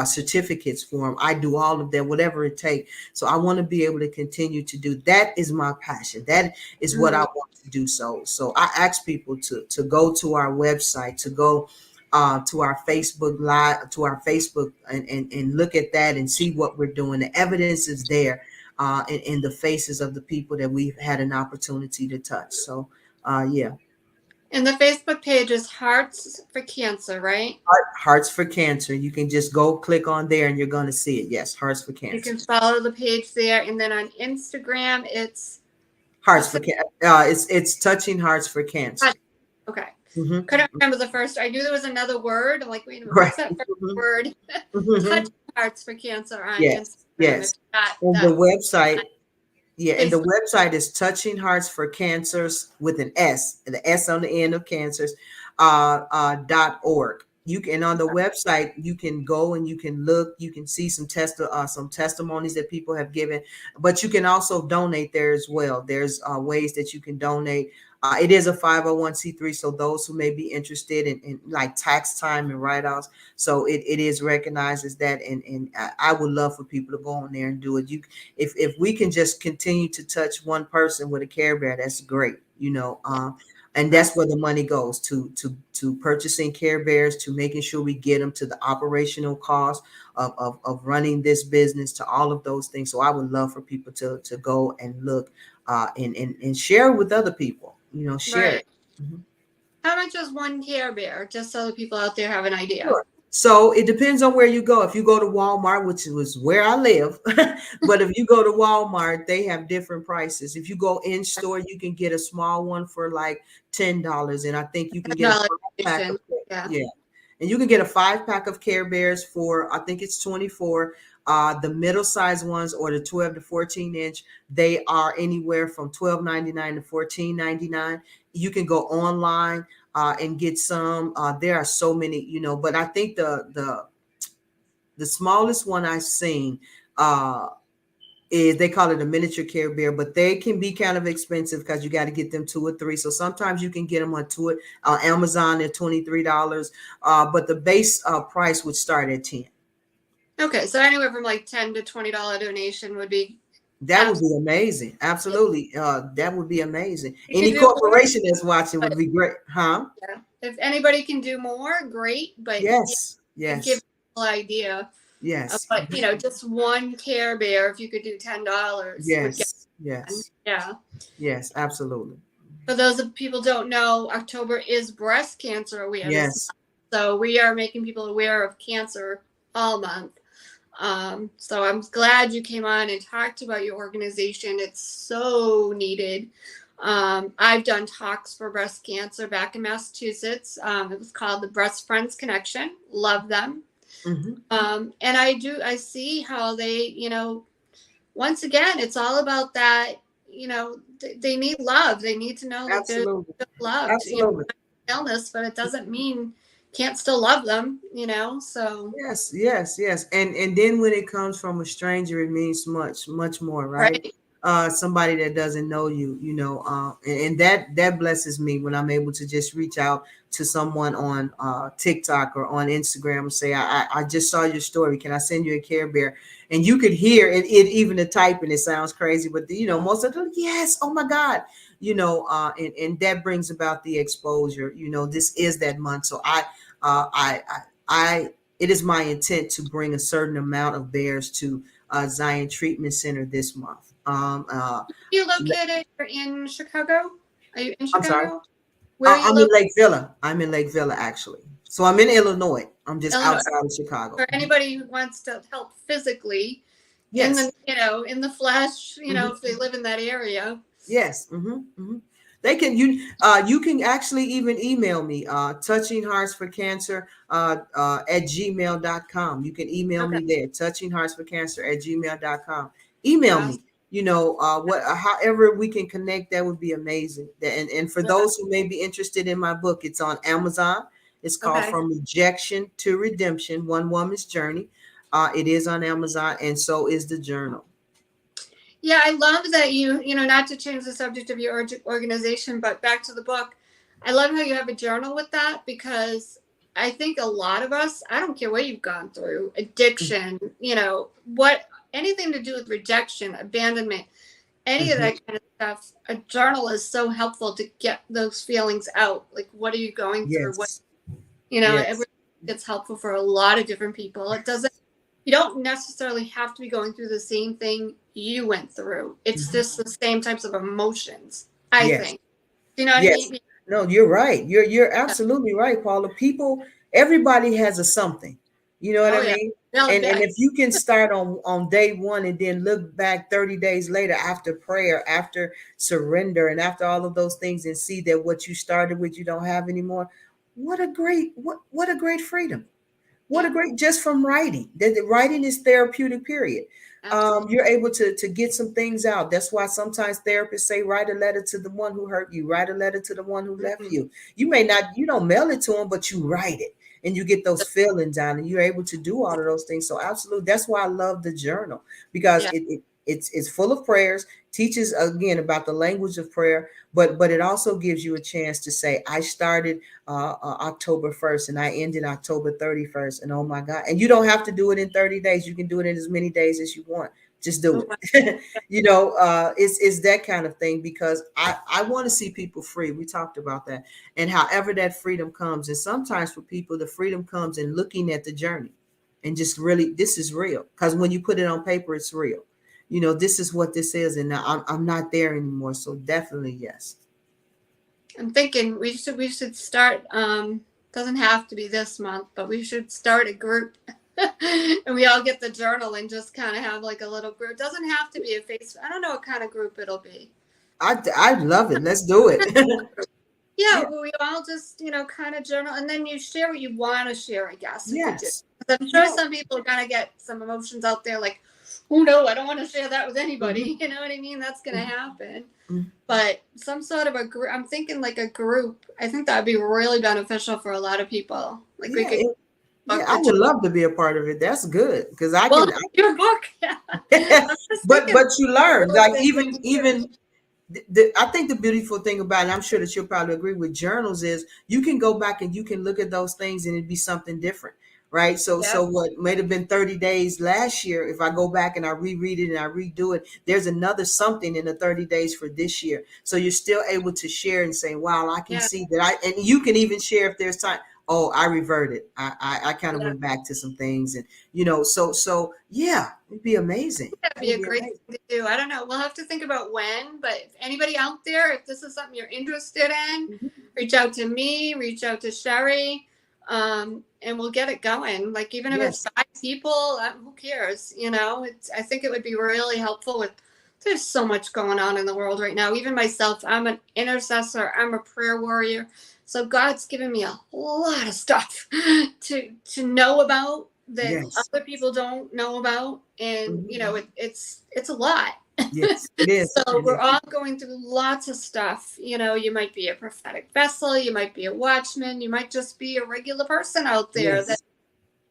certificates for them. I do all of that, whatever it takes. So I want to be able to continue to do that. Is my passion. That is what I want to do. So I ask people to go to our website, to go to our Facebook live, to our Facebook, and look at that and see what we're doing. The evidence is there in the faces of the people that we've had an opportunity to touch. So yeah. And the Facebook page is Hearts for Cancer, right? Hearts for Cancer. You can just go click on there and you're going to see it. Yes, Hearts for Cancer. You can follow the page there, and then on Instagram, it's Hearts for Cancer. It's Touching Hearts for Cancer. Okay. Mm-hmm. Couldn't remember the first. I knew there was another word. I'm like, wait a minute, what's that first word? Touching Hearts for Cancer on Instagram. Yes. And the website. Yeah, and the website is Touching Hearts for Cancers with an S, the S on the end of cancers, .org. And on the website you can go and you can look, you can see some testimonies that people have given, but you can also donate there as well. There's ways that you can donate. It is a 501c3, so those who may be interested in like tax time and write-offs, so it is recognized as that, and I would love for people to go on there and do it. If we can just continue to touch one person with a Care Bear, that's great, and that's where the money goes to purchasing Care Bears, to making sure we get them, to the operational cost of running this business, to all of those things. So I would love for people to go and look and share with other people. Share. Right. Mm-hmm. How much is one Care Bear? Just so the people out there have an idea. Sure. So it depends on where you go. If you go to Walmart, which was where I live, but if you go to Walmart, they have different prices. If you go in store, you can get a small one for like $10, and I think you can get a 5-pack of, and you can get a 5-pack of Care Bears for, I think it's $24. The middle size ones, or the 12 to 14 inch, they are anywhere from $12.99 to $14.99. You can go online and get some. There are so many, but I think the smallest one I've seen is, they call it a miniature Care Bear, but they can be kind of expensive because you got to get them 2 or 3. So sometimes you can get them on Amazon at $23, but the base price would start at $10. Okay, so anywhere from like $10 to $20 donation would be. That would be amazing. Absolutely. That would be amazing. Any corporation that's watching would be great. Huh? Yeah. If anybody can do more, great. But yes. Give people an idea. Yes. But just one Care Bear, if you could do $10. Yes. Yeah. Yes, absolutely. For those of people don't know, October is Breast Cancer Awareness. Yes. So we are making people aware of cancer all month. So I'm glad you came on and talked about your organization. It's so needed. I've done talks for breast cancer back in Massachusetts. It was called the Breast Friends Connection. Love them. Mm-hmm. And I see how they, once again, it's all about that, they need love. They need to know that they're loved. Absolutely. Illness, but it doesn't mean can't still love them, so. Yes. And then when it comes from a stranger, it means much more, right? somebody that doesn't know you, and that blesses me when I'm able to just reach out to someone on TikTok or on Instagram and say, I just saw your story. Can I send you a Care Bear? And you could hear it even the typing, it sounds crazy, but most of them, yes, oh my God, and that brings about the exposure. This is that month. So I it is my intent to bring a certain amount of bears to Zion Treatment Center this month. You located? You're in Chicago? Are you in I'm sorry. Chicago? Where are you I'm in located? Lake Villa. I'm in Lake Villa, actually. So I'm in Illinois. I'm just Illinois. outside of Chicago. For anybody who wants to help physically in Yes. in the flesh, Mhm. if they live in that area. Yes. They can you can actually even email me touching hearts for cancer at gmail.com. You can email Okay. me there, touching hearts for cancer at gmail.com. Email Awesome. me. What however we can connect, that would be amazing. And for Okay. those who may be interested in my book, it's on Amazon. It's called Okay. From Rejection to Redemption: One Woman's Journey. It is on Amazon, and so is the journal. Yeah, I love that not to change the subject of your organization, but back to the book. I love how you have a journal with that, because I think a lot of us, I don't care what you've gone through, addiction, what anything to do with rejection, abandonment, any of Mhm. that kind of stuff, a journal is so helpful to get those feelings out. Like, what are you going through? Yes. It Yes. really gets helpful for a lot of different people. It doesn't, you don't necessarily have to be going through the same thing you went through. It's Mhm. just the same types of emotions, I Yes. think. Do you know what I Yes. mean? No, you're right. You're absolutely right, Paula. Everybody has a something. You know what Oh, I yeah. mean? Valid And if bags. you can start on day one and then look back 30 days later after prayer, after surrender, and after all of those things, and see that what you started with you don't have anymore, what a great freedom. What a Yeah, great, just from writing. The writing is therapeutic, period. absolutely. You're able to get some things out. That's why sometimes therapists say, write a letter to the one who hurt you, write a letter to the one who left Mhm. you. You don't mail it to them, but you write it and you get those feelings out, and you're able to do all of those things. So absolutely, that's why I love the journal, because Yeah. it's full of prayers, teaches again about the language of prayer, but it also gives you a chance to say, I started October 1st and I ended October 31st. And oh my God. And you don't have to do it in 30 days. You can do it in as many days as you want. Just do Oh, wow. it. It's that kind of thing, because I want to see people free. We talked about that. And however that freedom comes. And sometimes for people, the freedom comes in looking at the journey and just really, this is real. Because when you put it on paper, it's real. This is what this is. And now I'm not there anymore. So definitely, yes. I'm thinking we should start, doesn't have to be this month, but we should start a group. And we all get the journal and just kind of have like a little group. It doesn't have to be a face. I don't know what kind of group it'll be. I love it. Let's do it. Yeah, Yeah. well, we all just, kind of journal, and then you share what you want to share, I guess, if you do. Yes. 'Cause I'm sure some people are going to get some emotions out there like, oh no, I don't want to share that with Mhm, anybody. You know what I mean? That's going to mhm, happen. mhm. But some sort of a group, I'm thinking like a group, I think that would be really beneficial for a lot of people. Like we Yeah, could yeah, book I the would journal. love to be a part of it. That's good, because I Well, can. your book, yeah. I'm just But thinking you learn, real like, estate even I think the beautiful thing about it, I'm sure that you'll probably agree with journals, is you can go back and you can look at those things and it'd be something different, right? So Yep. what might have been 30 days last year, if I go back and I reread it and I redo it, there's another something in the 30 days for this year. So you're still able to share and say, wow, I can Yeah. see that. And you can even share if there's time. Oh, I reverted. I kind of Yeah. went back to some things, and so yeah, it'd be amazing. That'd That be would a be great amazing. thing to do. I don't know. We'll have to think about when, but if anybody out there, if this is something you're interested in, Mhm. reach out to me, reach out to Sherry, and we'll get it going. Like, even if it's Yes. 5 people, who cares? I think it would be really helpful with, there's so much going on in the world right now. Even myself, I'm an intercessor, I'm a prayer warrior. So God's given me a lot of stuff to know about that Yes. other people don't know about, and Mhm. it's a lot. Yes, it is. So It we're is. all going through lots of stuff. You might be a prophetic vessel, you might be a watchman, you might just be a regular person out there that Yes.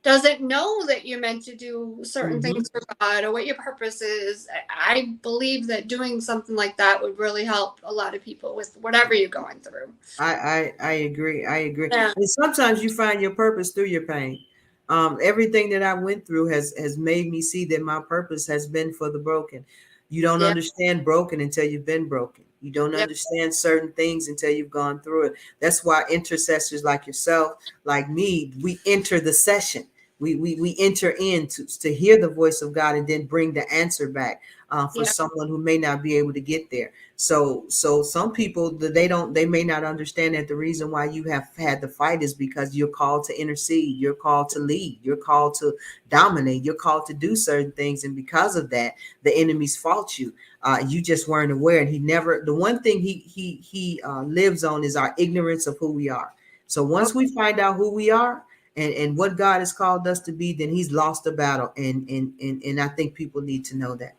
doesn't know that you're meant to do certain Mhm. things for God or what your purpose is. I believe that doing something like that would really help a lot of people with whatever you're going through. I agree. I agree. Yeah. And sometimes you find your purpose through your pain. Everything that I went through has made me see that my purpose has been for the broken. You don't Yeah. understand broken until you've been broken. You don't Yep. understand certain things until you've gone through it. That's why intercessors like yourself, like me, we enter the session. We enter in to hear the voice of God and then bring the answer back for Yeah. someone who may not be able to get there. So some people, they may not understand that the reason why you have had the fight is because you're called to intercede, you're called to lead, you're called to dominate, you're called to do certain things, and because of that, the enemies fought you. You just weren't aware, and he never. The one thing he lives on is our ignorance of who we are. So once we find out who we are and what God has called us to be, then he's lost the battle, and I think people need to know that.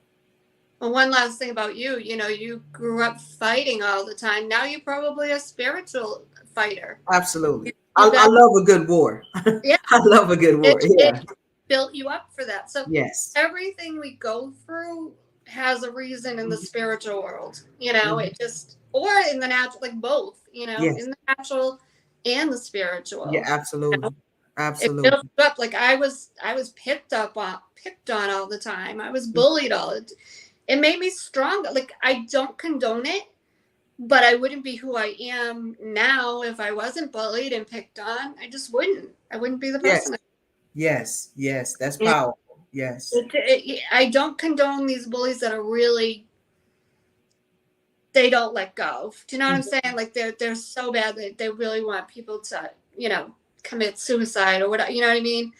Well, one last thing about you, you grew up fighting all the time. Now you're probably a spiritual fighter. Absolutely. You I got, love a good war. yeah, I love a good war. it Yeah. built you up for that. So Yes. everything we go through has a reason in the Mhm. spiritual world. Mhm. It just, or in the natural, like both, Yes. in the natural and the Yeah, spiritual. You know, absolutely. it built Absolutely. you up. Like I was picked on all the time. I was bullied all the. It made me stronger. Like I don't condone it, but I wouldn't be who I am now if I wasn't bullied and picked on. I just wouldn't. I wouldn't be the Yes. person. Yes. Yes. That's I am. powerful. Yes. I don't condone these bullies that are really, they don't let go. Do you know what I'm Mhm. saying? Like they're so bad that they really want people to, commit suicide or whatever. You know what I mean?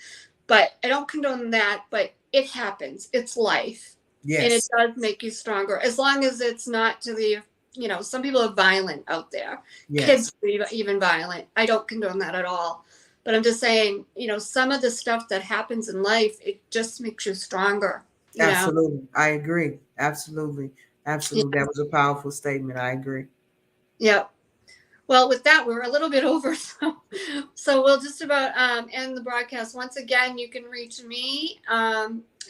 But I don't condone that. But it happens. It's life, and it Yes. does make you stronger as long as it's not to the. Some people are violent out there. Yes. Kids are even violent. I don't condone that at all. But I'm just saying, some of the stuff that happens in life, it just makes you stronger. You know. Absolutely. I agree. Absolutely. Absolutely. Yeah. That was a powerful statement. I agree. Yeah. Well, with that, we're a little bit over, so we'll just about end the broadcast. Once again, you can reach me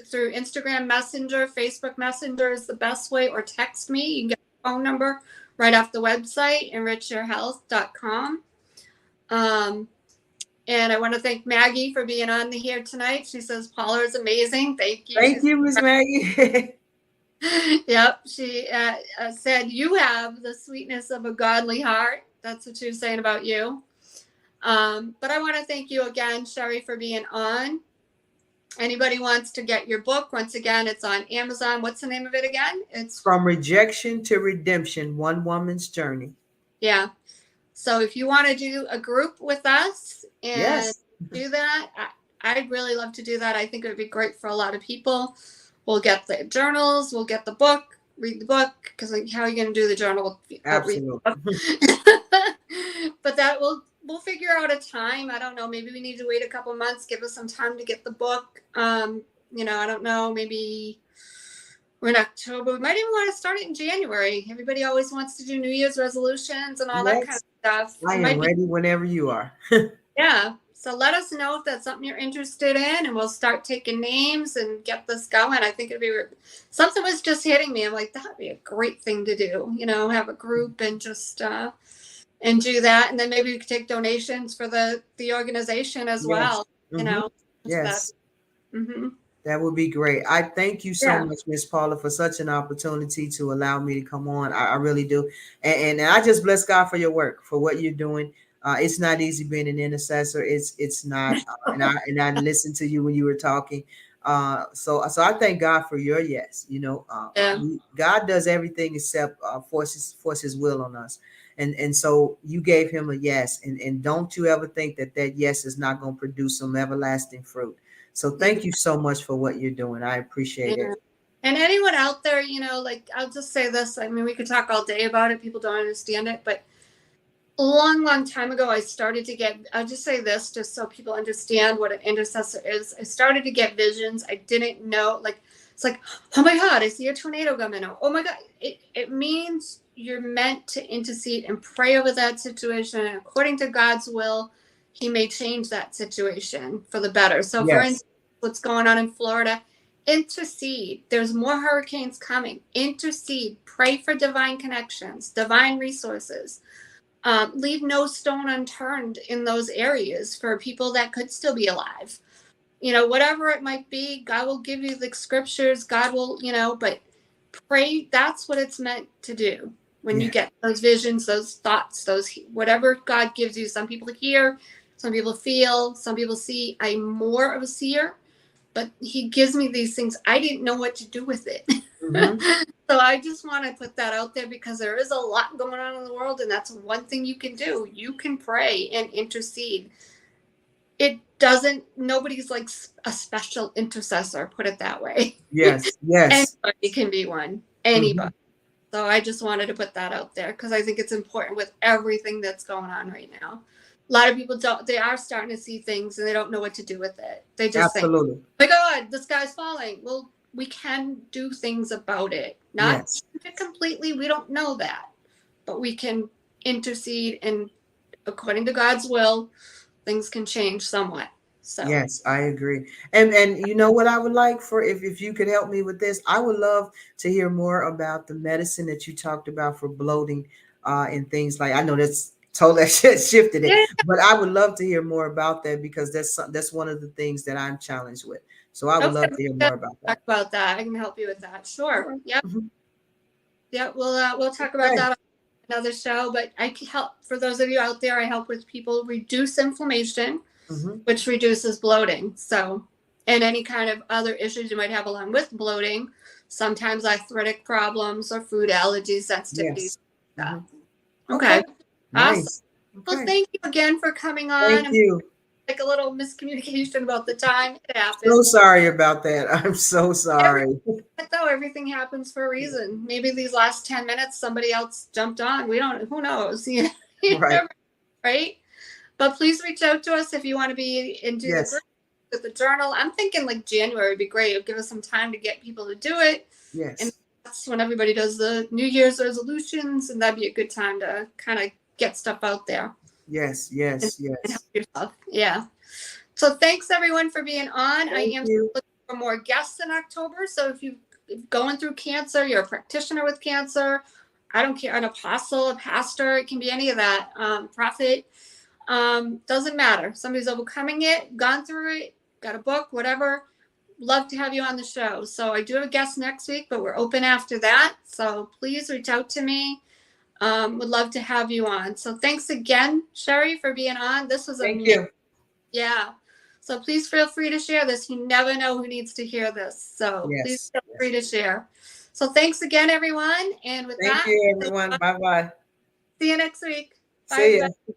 through Instagram Messenger, Facebook Messenger is the best way, or text me. You can get my phone number right off the website, enrichyourhealth.com. Um, and I want to thank Maggie for being on here tonight. She says Paula is amazing. Thank you. Thank you, Miss Maggie. Yep, she said you have the sweetness of a godly heart. That's what she was saying about you. But I want to thank you again, Sherry, for being on. Anybody wants to get your book, once again, it's on Amazon. What's the name of it again? It's, From rejection to redemption, one woman's journey. yeah. So if you want to do a group with us and Yes. do that, I'd really love to do that. I think it would be great for a lot of people. We'll get the journals, we'll get the book, read the book, because like, how are you going to do the journal without reading the Absolutely. book? But that we'll figure out a time. I don't know. Maybe we need to wait a couple months, give us some time to get the book. I don't know. Maybe we're in October. We might even want to start it in January. Everybody always wants to do New Year's resolutions and all that kind Yes. of stuff. I It am might be, ready whenever you are. yeah. So let us know if that's something you're interested in, and we'll start taking names and get this going. I think it'd be something was just hitting me. I'm like, that'd be a great thing to do. Have a group and just and do that, and then maybe we could take donations for the organization as Yes. well. Hmm. So that. Yes. Mm-hmm. That would be great. I thank you so Yeah. much, Miss Paula, for such an opportunity to allow me to come on. I really do. And I just bless God for your work, for what you're doing. It's not easy being an intercessor. It's not. And I listened to you when you were talking. So I thank God for your yes. Yeah. God does everything except force His will on us. And so you gave Him a yes. And don't you ever think that yes is not going to produce some everlasting fruit. So thank you so much for what you're doing. I appreciate Yeah. it. And anyone out there, like I'll just say this. I mean, we could talk all day about it. People don't understand it, but a long, long time ago, I'll just say this just so people understand what an intercessor is. I started to get visions. I didn't know, it's like, oh my God, I see a tornado coming. Oh my God. It means you're meant to intercede and pray over that situation according to God's will. he may change that situation for the better. So for Yes. instance, what's going on in Florida, intercede. There's more hurricanes coming. Intercede. Pray for divine connections, divine resources. Leave no stone unturned in those areas for people that could still be alive. Whatever it might be, God will give you the scriptures. God will, but pray. That's what it's meant to do. When you Yeah. get those visions, those thoughts, those whatever God gives you. Some people hear, some people feel, some people see. I'm more of a seer, but he gives me these things. I didn't know what to do with it. Mm-hmm. So I just want to put that out there because there is a lot going on in the world, and that's one thing you can do. You can pray and intercede. Nobody's like a special intercessor, put it that way. Yes. Yes. Anybody can be one. Mm-hmm. Anybody. So I just wanted to put that out there because I think it's important with everything that's going on right now. A lot of people they are starting to see things and they don't know what to do with it. They just think, Absolutely. oh my God, the sky's falling. Well, we can do things about it. Not Yes. completely, we don't know that. But we can intercede, and according to God's will, things can change somewhat. So Yes, I agree. And you know what I would like for, if you could help me with this, I would love to hear more about the medicine that you talked about for bloating and things like, I know that's totally shifted it, yeah, but I would love to hear more about that because that's one of the things that I'm challenged with. So I would okay, love to hear more about talk that. about that. I can help you with that. All Sure. right. Yep. Mhm. Yep. We'll talk about Okay. that on another show. But I can help, for those of you out there. I help with people reduce inflammation, Hmm. which reduces bloating. So, and any kind of other issues you might have along with bloating. Sometimes arthritic problems or food allergies, sensitivities. Yes. That. Hmm. Okay. Okay. Awesome. Nice. Well, Okay. thank you again for coming Thank on. And you. like a little miscommunication about the time. It So happens. sorry about that. I'm so Every sorry. though everything happens for a reason. Maybe these last 10 minutes somebody else jumped on. We don't, who knows? You Right. never, right? But please reach out to us if you want to be into the group Yes. with the journal. I'm thinking like January would be great. It'll give us some time to get people to do it. And Yes. that's when everybody does the New Year's resolutions, and that'd be a good time to kind of get stuff out there Yes. and, Yes. and help Yes. yourself. Yeah. So thanks everyone for being on. I Thank am you. looking for more guests in October. So if you're going through cancer, you're a practitioner with cancer, I don't care, an apostle, a pastor, it can be any of that, prophet, doesn't matter. Somebody's overcoming it, gone through it, got a book, whatever. Love to have you on the show. So I do have a guest next week, but we're open after that. So please reach out to me. Would love to have you on. So thanks again, Sherry, for being on. This was Thank amazing. you. Yeah. So please feel free to share this. You never know who needs to hear this. So please Yes. feel Yes. free to share. So thanks again, everyone. And with Thank that, you, everyone. Bye bye. see you next week. Bye, See everybody. ya.